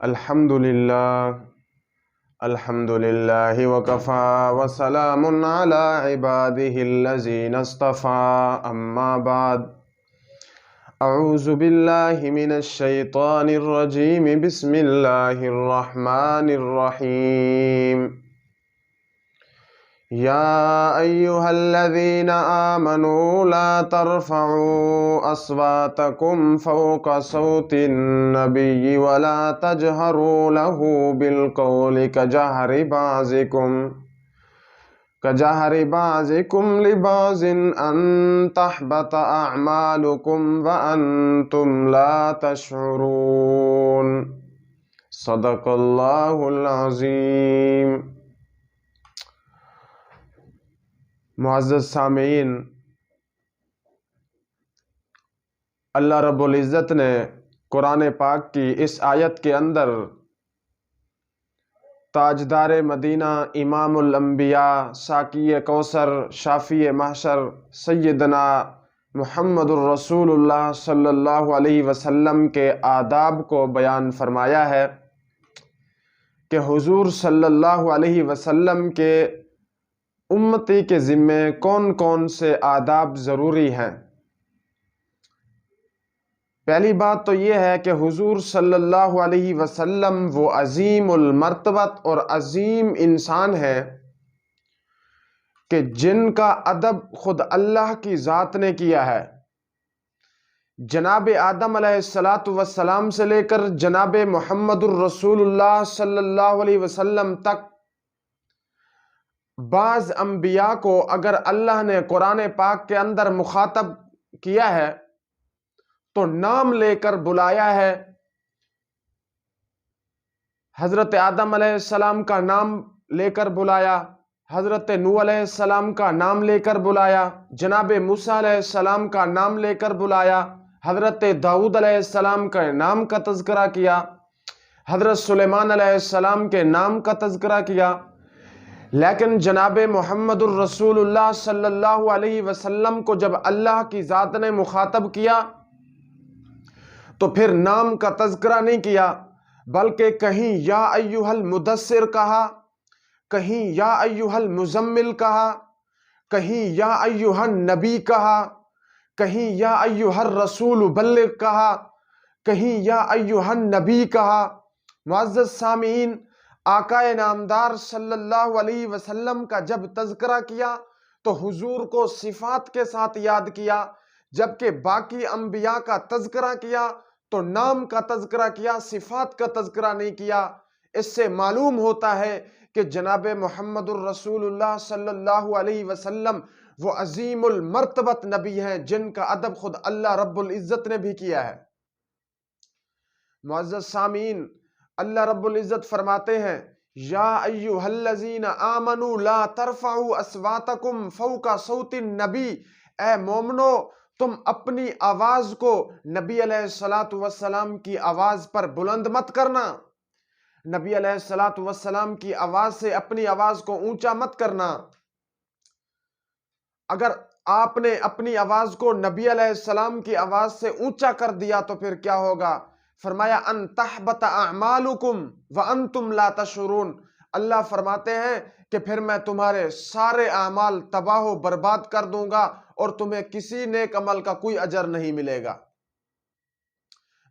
الحمد للہ وکفا وسلام علی عباده الذین اصطفى اما بعد اعوذ باللہ من الشیطان الرجیم بسم اللہ الرحمن الرحیم یا ایہا الذین آمنوا لا ترفعوا اصواتکم فوق صوت النبی ولا تجہروا له بالقول كجهر بعضكم لبعض أن تحبط أعمالكم وأنتم لا تشعرون صدق اللہ العظیم۔ معزز سامعین، اللہ رب العزت نے قرآن پاک کی اس آیت کے اندر تاجدار مدینہ، امام الانبیاء، ساقی کوثر، شافی محشر، سیدنا محمد الرسول اللہ صلی اللہ علیہ وسلم کے آداب کو بیان فرمایا ہے کہ حضور صلی اللہ علیہ وسلم کے امتی کے ذمے کون کون سے آداب ضروری ہیں۔ پہلی بات تو یہ ہے کہ حضور صلی اللہ علیہ وسلم وہ عظیم المرتبت اور عظیم انسان ہے کہ جن کا ادب خود اللہ کی ذات نے کیا ہے۔ جناب آدم علیہ السلام سے لے کر جناب محمد الرسول اللہ صلی اللہ علیہ وسلم تک بعض انبیاء کو اگر اللہ نے قرآن پاک کے اندر مخاطب کیا ہے تو نام لے کر بلایا ہے۔ حضرت آدم علیہ السلام کا نام لے کر بلایا، حضرت نوح علیہ السلام کا نام لے کر بلایا، جناب موسیٰ علیہ السلام کا نام لے کر بلایا، حضرت داؤد علیہ السلام کا نام کا تذکرہ کیا، حضرت سلیمان علیہ السلام کے نام کا تذکرہ کیا، لیکن جناب محمد الرسول اللہ صلی اللہ علیہ وسلم کو جب اللہ کی ذات نے مخاطب کیا تو پھر نام کا تذکرہ نہیں کیا، بلکہ کہیں یا ایھا المدثر کہا، کہیں یا ایھا المزمل کہا، کہیں یا ایھا النبی کہا، کہیں یا ایھا الرسول بلغ کہا، کہیں یا ایھا النبی کہا۔ معزز سامعین، آقا نامدار صلی اللہ علیہ وسلم کا جب تذکرہ کیا تو حضور کو صفات کے ساتھ یاد کیا، جبکہ باقی انبیاء کا تذکرہ کیا تو نام کا تذکرہ کیا، صفات کا تذکرہ نہیں کیا۔ اس سے معلوم ہوتا ہے کہ جناب محمد الرسول اللہ صلی اللہ علیہ وسلم وہ عظیم المرتبت نبی ہیں جن کا ادب خود اللہ رب العزت نے بھی کیا ہے۔ معزز سامعین، اللہ رب العزت فرماتے ہیں یا ایھا الذین آمنوا لا ترفعوا اصواتکم فوق صوت النبی، اے مومنو تم اپنی آواز کو نبی علیہ السلام کی آواز پر بلند مت کرنا، نبی علیہ السلام کی آواز سے اپنی آواز کو اونچا مت کرنا۔ اگر آپ نے اپنی آواز کو نبی علیہ السلام کی آواز سے اونچا کر دیا تو پھر کیا ہوگا؟ فرمایا ان تحبط اعمالکم وانتم لا تشعرون، اللہ فرماتے ہیں کہ پھر میں تمہارے سارے اعمال تباہ و برباد کر دوں گا اور تمہیں کسی نیک عمل کا کوئی اجر نہیں ملے گا۔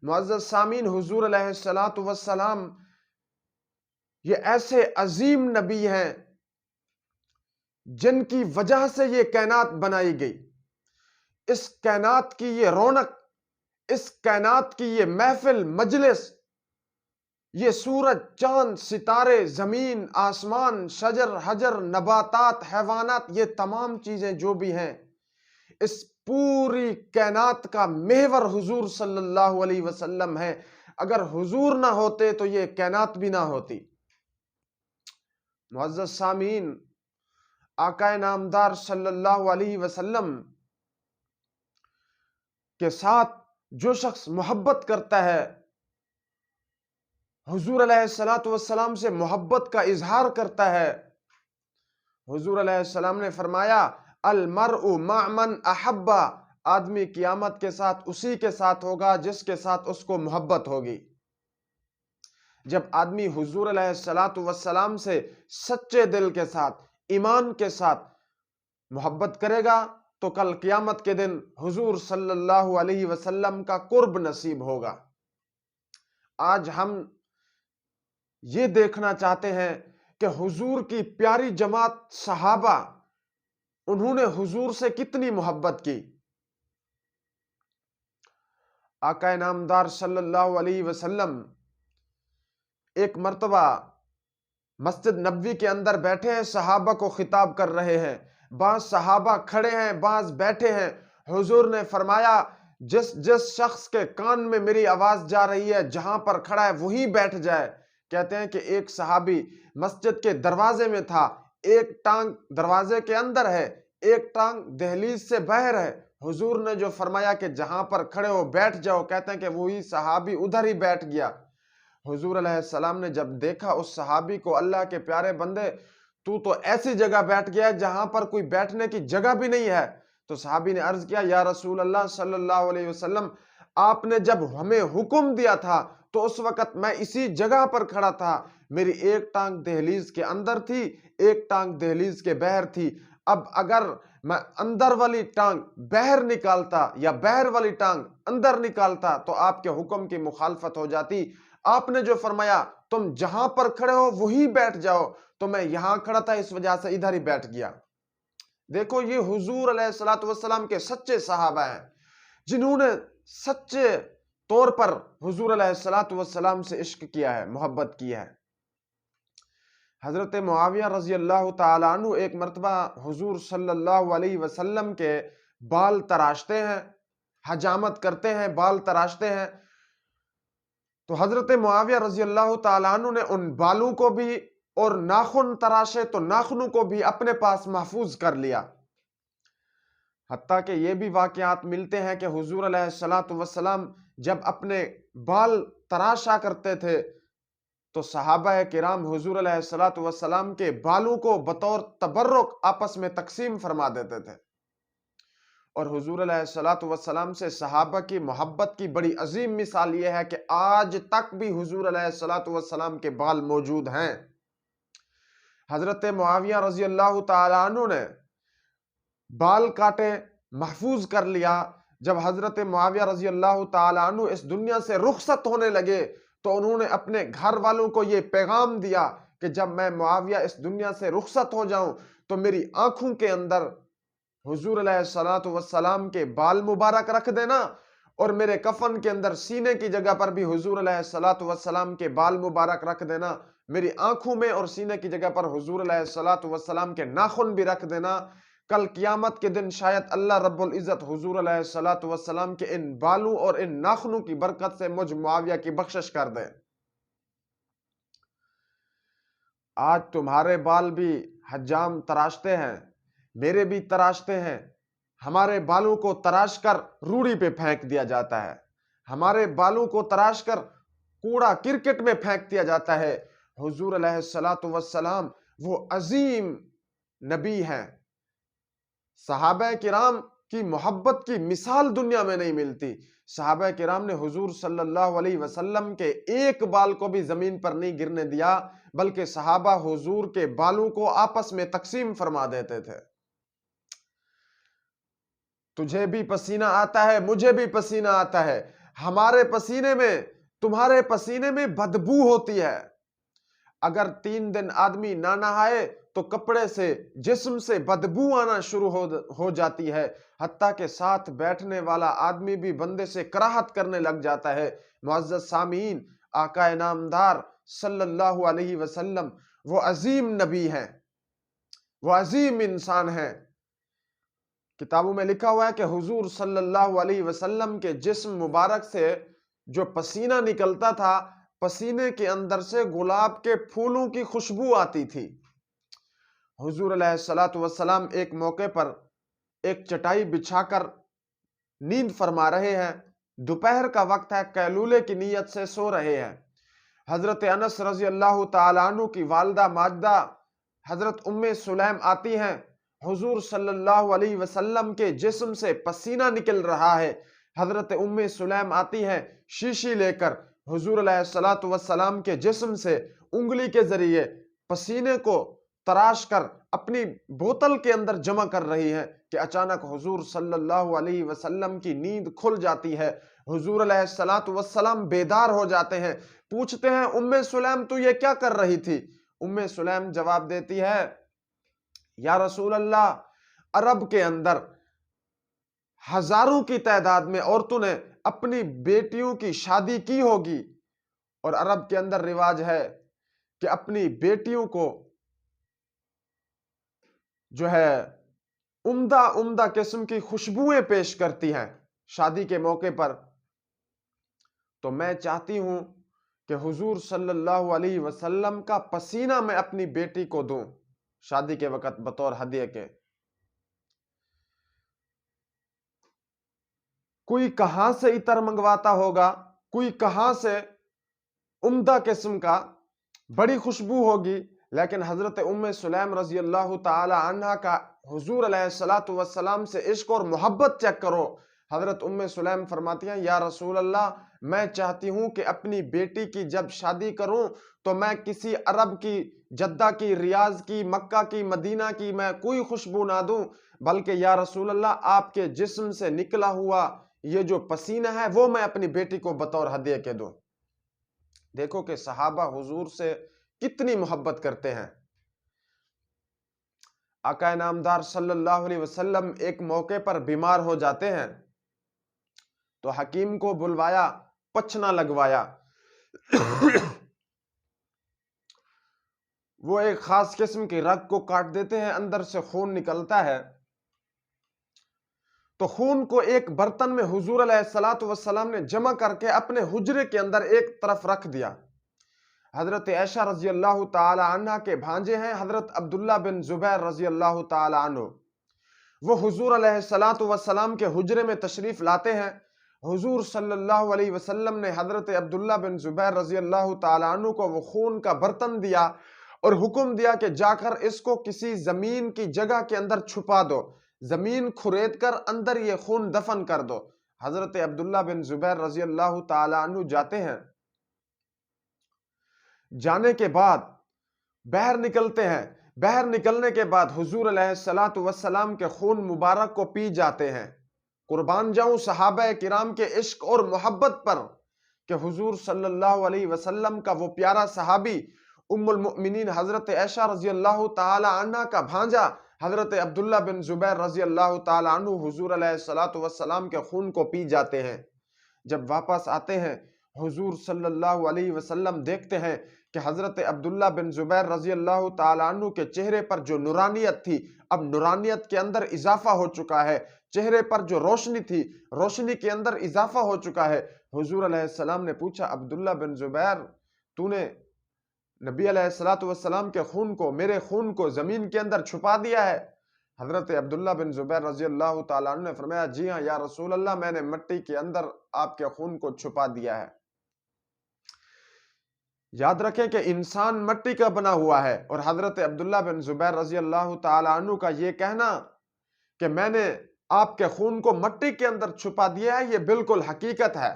معزز سامعین، حضور علیہ السلام یہ ایسے عظیم نبی ہیں جن کی وجہ سے یہ کائنات بنائی گئی، اس کائنات کی یہ رونق، اس کائنات کی یہ محفل مجلس، یہ سورج، چاند، ستارے، زمین، آسمان، شجر، حجر، نباتات، حیوانات، یہ تمام چیزیں جو بھی ہیں، اس پوری کائنات کا محور حضور صلی اللہ علیہ وسلم ہے۔ اگر حضور نہ ہوتے تو یہ کائنات بھی نہ ہوتی۔ معزز سامعین، آقا نامدار صلی اللہ علیہ وسلم کے ساتھ جو شخص محبت کرتا ہے، حضور علیہ السلام سے محبت کا اظہار کرتا ہے، حضور علیہ السلام نے فرمایا المرء مع من احب، آدمی قیامت کے ساتھ اسی کے ساتھ ہوگا جس کے ساتھ اس کو محبت ہوگی۔ جب آدمی حضور علیہ الصلاۃ والسلام سے سچے دل کے ساتھ، ایمان کے ساتھ محبت کرے گا تو کل قیامت کے دن حضور صلی اللہ علیہ وسلم کا قرب نصیب ہوگا۔ آج ہم یہ دیکھنا چاہتے ہیں کہ حضور کی پیاری جماعت صحابہ، انہوں نے حضور سے کتنی محبت کی۔ آقا نامدار صلی اللہ علیہ وسلم ایک مرتبہ مسجد نبوی کے اندر بیٹھے ہیں، صحابہ کو خطاب کر رہے ہیں، بعض صحابہ کھڑے ہیں، بعض بیٹھے ہیں۔ حضور نے فرمایا جس شخص کے کان میں میری آواز جا رہی ہے، جہاں پر کھڑا ہے وہیں بیٹھ جائے۔ کہتے ہیں کہ ایک صحابی مسجد کے دروازے میں تھا، ایک ٹانگ دروازے کے اندر ہے، ایک ٹانگ دہلیز سے باہر ہے۔ حضور نے جو فرمایا کہ جہاں پر کھڑے ہو بیٹھ جاؤ، کہتے ہیں کہ وہی صحابی ادھر ہی بیٹھ گیا۔ حضور علیہ السلام نے جب دیکھا اس صحابی کو، اللہ کے پیارے بندے تو ایسی جگہ بیٹھ گیا ہے جہاں پر کوئی بیٹھنے کی جگہ بھی نہیں ہے، تو صحابی نے عرض کیا، یا رسول اللہ صلی اللہ علیہ وسلم، آپ نے جب ہمیں حکم دیا تھا تو اس وقت میں اسی جگہ پر کھڑا تھا، میری ایک ٹانگ دہلیز کے اندر تھی، ایک ٹانگ دہلیز کے باہر تھی۔ اب اگر میں اندر والی ٹانگ باہر نکالتا یا باہر والی ٹانگ اندر نکالتا تو آپ کے حکم کی مخالفت ہو جاتی۔ آپ نے جو فرمایا تم جہاں پر کھڑے ہو وہی بیٹھ جاؤ، تو میں یہاں کھڑا تھا، اس وجہ سے ادھر ہی بیٹھ گیا۔ دیکھو یہ حضور علیہ الصلوۃ والسلام کے سچے صحابہ ہیں، جنہوں نے سچے طور پر حضور علیہ الصلوۃ والسلام سے عشق کیا ہے، محبت کی ہے۔ حضرت معاویہ رضی اللہ تعالیٰ عنہ ایک مرتبہ حضور صلی اللہ علیہ وسلم کے بال تراشتے ہیں، حجامت کرتے ہیں، بال تراشتے ہیں، تو حضرت معاویہ رضی اللہ تعالیٰ عنہ نے ان بالوں کو بھی اور ناخن تراشے تو ناخنوں کو بھی اپنے پاس محفوظ کر لیا۔ حتیٰ کہ یہ بھی واقعات ملتے ہیں کہ حضور علیہ الصلوۃ والسلام جب اپنے بال تراشا کرتے تھے تو صحابہ کرام حضور علیہ الصلوۃ والسلام کے بالوں کو بطور تبرک آپس میں تقسیم فرما دیتے تھے۔ اور حضور علیہ الصلوۃ والسلام سے صحابہ کی محبت کی بڑی عظیم مثال یہ ہے کہ آج تک بھی حضور علیہ الصلوۃ والسلام کے بال موجود ہیں۔ حضرت معاویہ رضی اللہ تعالیٰ عنہ نے بال کاٹے، محفوظ کر لیا۔ جب حضرت معاویہ رضی اللہ تعالیٰ عنہ اس دنیا سے رخصت ہونے لگے تو انہوں نے اپنے گھر والوں کو یہ پیغام دیا کہ جب میں معاویہ اس دنیا سے رخصت ہو جاؤں تو میری آنکھوں کے اندر حضور علیہ الصلوۃ والسلام کے بال مبارک رکھ دینا، اور میرے کفن کے اندر سینے کی جگہ پر بھی حضور علیہ الصلوۃ والسلام کے بال مبارک رکھ دینا، میری آنکھوں میں اور سینے کی جگہ پر حضور علیہ الصلوۃ والسلام کے ناخن بھی رکھ دینا۔ کل قیامت کے دن شاید اللہ رب العزت حضور علیہ الصلوۃ والسلام کے ان بالوں اور ان ناخنوں کی برکت سے مجھ معاویہ کی بخشش کر دے۔ آج تمہارے بال بھی حجام تراشتے ہیں، میرے بھی تراشتے ہیں، ہمارے بالوں کو تراش کر روڑی پہ پھینک دیا جاتا ہے، ہمارے بالوں کو تراش کر کوڑا کرکٹ میں پھینک دیا جاتا ہے۔ حضور علیہ الصلوۃ والسلام وہ عظیم نبی ہیں، صحابہ کرام کی محبت کی مثال دنیا میں نہیں ملتی۔ صحابہ کرام نے حضور صلی اللہ علیہ وسلم کے ایک بال کو بھی زمین پر نہیں گرنے دیا، بلکہ صحابہ حضور کے بالوں کو آپس میں تقسیم فرما دیتے تھے۔ تجھے بھی پسینہ آتا ہے، مجھے بھی پسینہ آتا ہے، ہمارے پسینے میں تمہارے پسینے میں بدبو ہوتی ہے۔ اگر 3 دن آدمی نہ نہائے تو کپڑے سے، جسم سے بدبو آنا شروع ہو جاتی ہے، حتیٰ کہ ساتھ بیٹھنے والا آدمی بھی بندے سے کراہت کرنے لگ جاتا ہے۔ معزز سامعین، آقا نامدار صلی اللہ علیہ وسلم وہ عظیم نبی ہیں، وہ عظیم انسان ہیں۔ کتابوں میں لکھا ہوا ہے کہ حضور صلی اللہ علیہ وسلم کے جسم مبارک سے جو پسینہ نکلتا تھا، پسینے کے اندر سے گلاب کے پھولوں کی خوشبو آتی تھی۔ حضور علیہ الصلوۃ والسلام ایک موقع پر ایک چٹائی بچھا کر نیند فرما رہے ہیں، دوپہر کا وقت ہے، قیلولے کی نیت سے سو رہے ہیں۔ حضرت انس رضی اللہ تعالیٰ عنہ کی والدہ ماجدہ حضرت ام سلیم آتی ہیں، حضور صلی اللہ علیہ وسلم کے جسم سے پسینہ نکل رہا ہے۔ حضرت ام سلیم آتی ہیں شیشی لے کر، حضور علیہ الصلوۃ والسلام کے جسم سے انگلی کے ذریعے پسینے کو تراش کر اپنی بوتل کے اندر جمع کر رہی ہیں کہ اچانک حضور صلی اللہ علیہ وسلم کی نیند کھل جاتی ہے۔ حضور علیہ الصلوۃ والسلام بیدار ہو جاتے ہیں، پوچھتے ہیں ام سلیم تو یہ کیا کر رہی تھی؟ ام سلیم جواب دیتی ہے یا رسول اللہ، عرب کے اندر ہزاروں کی تعداد میں عورتوں نے اپنی بیٹیوں کی شادی کی ہوگی، اور عرب کے اندر رواج ہے کہ اپنی بیٹیوں کو جو ہے عمدہ قسم کی خوشبوئیں پیش کرتی ہیں شادی کے موقع پر، تو میں چاہتی ہوں کہ حضور صلی اللہ علیہ وسلم کا پسینہ میں اپنی بیٹی کو دوں شادی کے وقت بطور ہدیے کے۔ کوئی کہاں سے عطر منگواتا ہوگا، کوئی کہاں سے عمدہ قسم کا بڑی خوشبو ہوگی، لیکن حضرت ام سلیم رضی اللہ تعالی عنہ کا حضور علیہ الصلوۃ والسلام سے عشق اور محبت چیک کرو۔ حضرت ام سلیم فرماتی ہیں یا رسول اللہ، میں چاہتی ہوں کہ اپنی بیٹی کی جب شادی کروں تو میں کسی عرب کی، جدہ کی، ریاض کی، مکہ کی، مدینہ کی میں کوئی خوشبو نہ دوں، بلکہ یا رسول اللہ آپ کے جسم سے نکلا ہوا یہ جو پسینہ ہے وہ میں اپنی بیٹی کو بطور ہدیے کے دوں۔ دیکھو کہ صحابہ حضور سے کتنی محبت کرتے ہیں۔ آقا نامدار صلی اللہ علیہ وسلم ایک موقع پر بیمار ہو جاتے ہیں تو حکیم کو بلوایا، پچھنا لگوایا۔ وہ ایک خاص قسم کی رگ کو کاٹ دیتے ہیں، اندر سے خون نکلتا ہے، تو خون کو ایک برتن میں حضور علیہ الصلوۃ والسلام نے جمع کر کے اپنے حجرے کے اندر ایک طرف رکھ دیا۔ حضرت عائشہ رضی اللہ تعالی عنہ کے بھانجے ہیں حضرت عبداللہ بن زبیر رضی اللہ تعالی عنہ، وہ حضور علیہ الصلوۃ والسلام کے حجرے میں تشریف لاتے ہیں۔ حضور صلی اللہ علیہ وسلم نے حضرت عبداللہ بن زبیر رضی اللہ تعالی عنہ کو وہ خون کا برتن دیا اور حکم دیا کہ جا کر اس کو کسی زمین کی جگہ کے اندر چھپا دو، زمین کھرید کر اندر یہ خون دفن کر دو۔ حضرت عبداللہ بن زبیر رضی اللہ تعالی عنہ جاتے ہیں، جانے کے بعد باہر نکلتے ہیں، باہر نکلنے کے بعد حضور علیہ الصلوۃ والسلام کے خون مبارک کو پی جاتے ہیں۔ قربان جاؤں صحابہ کرام کے عشق اور محبت پر کہ حضور صلی اللہ علیہ وسلم کا وہ پیارا صحابی ام المؤمنین حضرت عائشہ رضی اللہ تعالی عنہ کا بھانجا حضرت عبداللہ بن زبیر رضی اللہ تعالی عنہ حضور علیہ الصلوۃ والسلام کے خون کو پی جاتے ہیں۔ جب واپس آتے ہیں حضور صلی اللہ علیہ وسلم دیکھتے ہیں کہ حضرت عبداللہ بن زبیر رضی اللہ تعالی عنہ کے چہرے پر جو نورانیت تھی اب نورانیت کے اندر اضافہ ہو چکا ہے، چہرے پر جو روشنی تھی روشنی کے اندر اضافہ ہو چکا ہے۔ حضور علیہ السلام نے پوچھا عبداللہ بن زبیر، تو نے نبی علیہ الصلوۃ والسلام کے خون کو، میرے خون کو زمین کے اندر چھپا دیا ہے؟ حضرت عبداللہ بن زبیر رضی اللہ تعالیٰ عنہ نے فرمایا جی ہاں یا رسول اللہ، میں نے مٹی کے اندر آپ کے خون کو چھپا دیا ہے۔ یاد رکھیں کہ انسان مٹی کا بنا ہوا ہے، اور حضرت عبداللہ بن زبیر رضی اللہ تعالیٰ عنہ کا یہ کہنا کہ میں نے آپ کے خون کو مٹی کے اندر چھپا دیا ہے، یہ بالکل حقیقت ہے،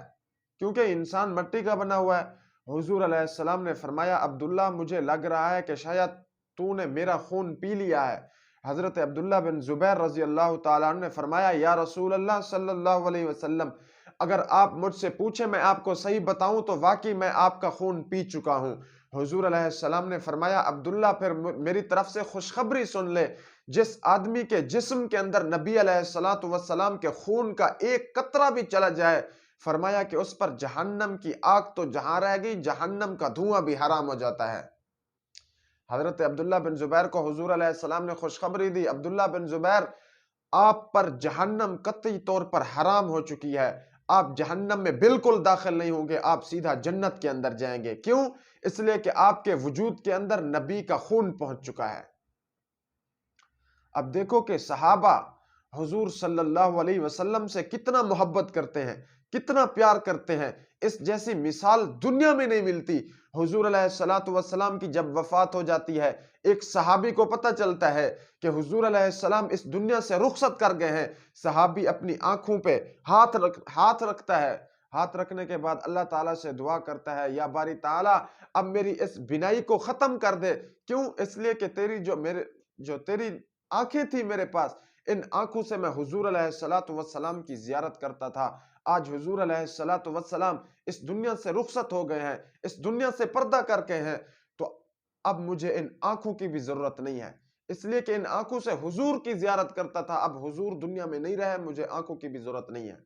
کیونکہ انسان مٹی کا بنا ہوا ہے۔ حضور علیہ السلام نے فرمایا عبداللہ مجھے لگ رہا ہے کہ شاید تو نے میرا خون پی لیا ہے۔ حضرت عبداللہ بن زبیر رضی اللہ تعالیٰ عنہ نے فرمایا یا رسول اللہ صلی اللہ علیہ وسلم، اگر آپ مجھ سے پوچھیں میں آپ کو صحیح بتاؤں تو واقعی میں آپ کا خون پی چکا ہوں۔ حضور علیہ السلام نے فرمایا عبداللہ پھر میری طرف سے خوشخبری سن لے، جس آدمی کے جسم کے اندر نبی علیہ الصلوۃ والسلام کے خون کا ایک قطرہ بھی چلا جائے، فرمایا کہ اس پر جہنم کی آگ تو جہاں رہ گئی، جہنم کا دھواں بھی حرام ہو جاتا ہے۔ حضرت عبداللہ بن زبیر کو حضور علیہ السلام نے خوشخبری دی عبداللہ بن زبیر، آپ پر جہنم قطعی طور پر حرام ہو چکی ہے، آپ جہنم میں بالکل داخل نہیں ہوں گے، آپ سیدھا جنت کے اندر جائیں گے۔ کیوں؟ اس لیے کہ آپ کے وجود کے اندر نبی کا خون پہنچ چکا ہے۔ اب دیکھو کہ صحابہ حضور صلی اللہ علیہ وسلم سے کتنا محبت کرتے ہیں، کتنا پیار کرتے ہیں، اس جیسی مثال دنیا میں نہیں ملتی۔ حضور علیہ الصلوۃ والسلام کی جب وفات ہو جاتی ہے، ایک صحابی کو پتہ چلتا ہے کہ حضور علیہ السلام اس دنیا سے رخصت کر گئے ہیں، صحابی اپنی آنکھوں پہ ہاتھ رکھتا ہے، ہاتھ رکھنے کے بعد اللہ تعالیٰ سے دعا کرتا ہے یا باری تعالیٰ اب میری اس بینائی کو ختم کر دے. کیوں؟ اس لیے کہ تیری آنکھیں تھی میرے پاس، ان آنکھوں سے میں حضور علیہ السلام کی زیارت کرتا تھا. آج حضور علیہ السلام اس دنیا سے رخصت ہو گئے ہیں، اس دنیا سے پردہ کر کے ہیں، تو اب مجھے ان آنکھوں کی بھی ضرورت نہیں ہے. اس لیے کہ ان آنکھوں سے حضور کی زیارت کرتا تھا، اب حضور دنیا میں نہیں رہے، مجھے آنکھوں کی بھی ضرورت نہیں ہے.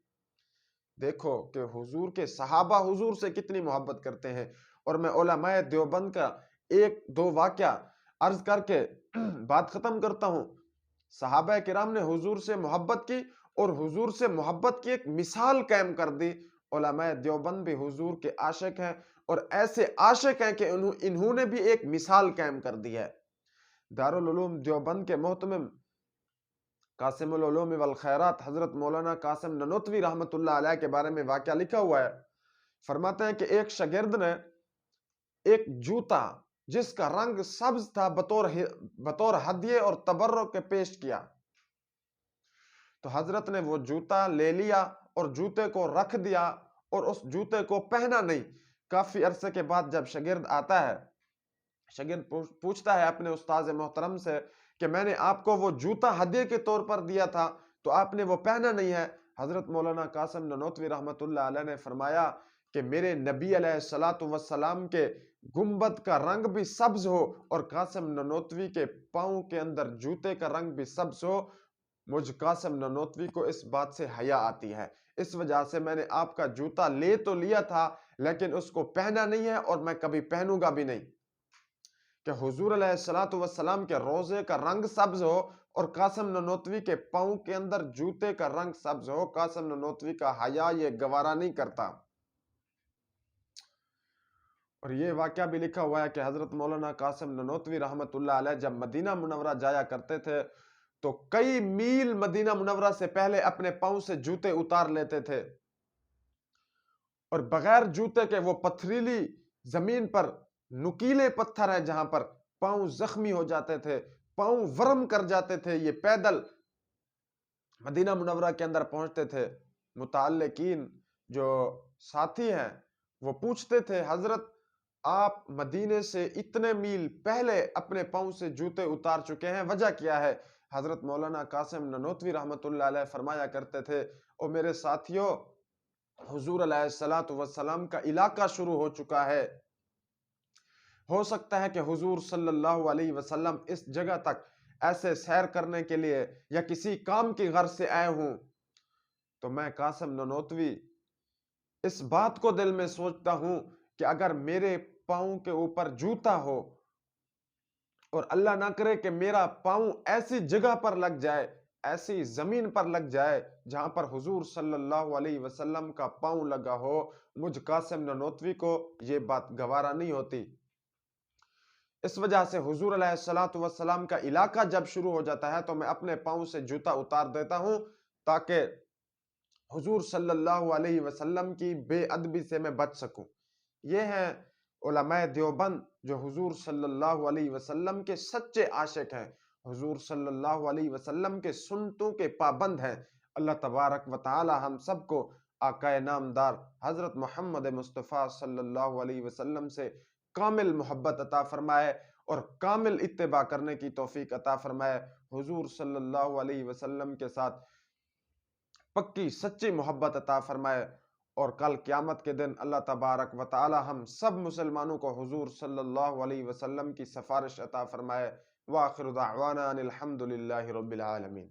دیکھو کہ حضور کے صحابہ حضور سے کتنی محبت کرتے ہیں. اور میں علماء دیوبند کا ایک دو واقعہ عرض کر کے بات ختم کرتا ہوں. صحابہ کرام نے حضور سے محبت کی اور حضور سے محبت کی ایک مثال قائم کر دی. علماء دیوبند بھی حضور کے عاشق ہیں اور ایسے عاشق ہیں کہ انہوں نے بھی ایک مثال قائم کر دی ہے. دارالعلوم دیوبند کے محتمم قاسم العلوم والخیرات حضرت مولانا قاسم ننوتوی رحمۃ اللہ علیہ کے بارے میں واقعہ لکھا ہوا ہے. فرماتے ہیں کہ ایک شاگرد نے ایک جوتا جس کا رنگ سبز تھا بطور ہدیے اور تبرک کے پیش کیا. تو حضرت نے وہ جوتا لے لیا اور جوتے کو رکھ دیا اور اس جوتے کو پہنا نہیں. کافی عرصے کے بعد جب شاگرد آتا ہے، شاگرد پوچھتا ہے اپنے استاذ محترم سے کہ میں نے آپ کو وہ جوتا ہدیے کے طور پر دیا تھا تو آپ نے وہ پہنا نہیں ہے. حضرت مولانا قاسم ننوتوی رحمۃ اللہ علیہ نے فرمایا کہ میرے نبی علیہ السلام کے گنبد کا رنگ بھی سبز ہو اور قاسم ننوتوی کے پاؤں کے اندر جوتے کا رنگ بھی سبز ہو، مجھ قاسم ننوتوی کو اس بات سے حیا آتی ہے. اس وجہ سے میں نے آپ کا جوتا لے تو لیا تھا لیکن اس کو پہنا نہیں ہے اور میں کبھی پہنوں گا بھی نہیں. کہ حضور علیہ السلام کے روزے کا رنگ سبز ہو اور قاسم ننوتوی کے پاؤں کے اندر جوتے کا رنگ سبز ہو، قاسم ننوتوی کا حیا یہ گوارا نہیں کرتا. اور یہ واقعہ بھی لکھا ہوا ہے کہ حضرت مولانا قاسم ننوتوی رحمۃ اللہ علیہ جب مدینہ منورہ جایا کرتے تھے تو کئی میل مدینہ منورہ سے پہلے اپنے پاؤں سے جوتے اتار لیتے تھے اور بغیر جوتے کے وہ پتھریلی زمین پر نکیلے پتھر ہیں جہاں پر پاؤں زخمی ہو جاتے تھے، پاؤں ورم کر جاتے تھے، یہ پیدل مدینہ منورہ کے اندر پہنچتے تھے. متعلقین جو ساتھی ہیں وہ پوچھتے تھے حضرت آپ مدینے سے اتنے میل پہلے اپنے پاؤں سے جوتے اتار چکے ہیں، وجہ کیا ہے؟ حضرت مولانا قاسم ننوتوی رحمۃ اللہ علیہ فرمایا کرتے تھے او میرے ساتھیوں، حضور علیہ السلام کا علاقہ شروع ہو چکا ہے. ہو سکتا ہے کہ حضور صلی اللہ علیہ وسلم اس جگہ تک ایسے سیر کرنے کے لیے یا کسی کام کی غرض سے آئے ہوں. تو میں قاسم ننوتوی اس بات کو دل میں سوچتا ہوں کہ اگر میرے پاؤں کے اوپر جوتا ہو اور اللہ نہ کرے کہ میرا پاؤں ایسی جگہ پر لگ جائے، ایسی زمین پر لگ جائے جہاں پر حضور صلی اللہ علیہ وسلم کا پاؤں لگا ہو، مجھ قاسم ننوتوی کو یہ بات گوارا نہیں ہوتی. اس وجہ سے حضور علیہ السلام کا علاقہ جب شروع ہو جاتا ہے تو میں اپنے پاؤں سے جوتا اتار دیتا ہوں تاکہ حضور صلی اللہ علیہ وسلم کی بے ادبی سے میں بچ سکوں. یہ ہیں علماء دیوبند جو حضور صلی اللہ علیہ وسلم کے سچے عاشق ہیں، حضور صلی اللہ علیہ وسلم کے سنتوں کے پابند ہیں. اللہ تبارک و تعالی ہم سب کو آقا نامدار حضرت محمد مصطفیٰ صلی اللہ علیہ وسلم سے کامل محبت عطا فرمائے اور کامل اتباع کرنے کی توفیق عطا فرمائے. حضور صلی اللہ علیہ وسلم کے ساتھ پکی سچی محبت عطا فرمائے اور کل قیامت کے دن اللہ تبارک و تعالی ہم سب مسلمانوں کو حضور صلی اللہ علیہ وسلم کی سفارش عطا فرمائے. وآخر دعوانا ان الحمد للہ رب العالمین.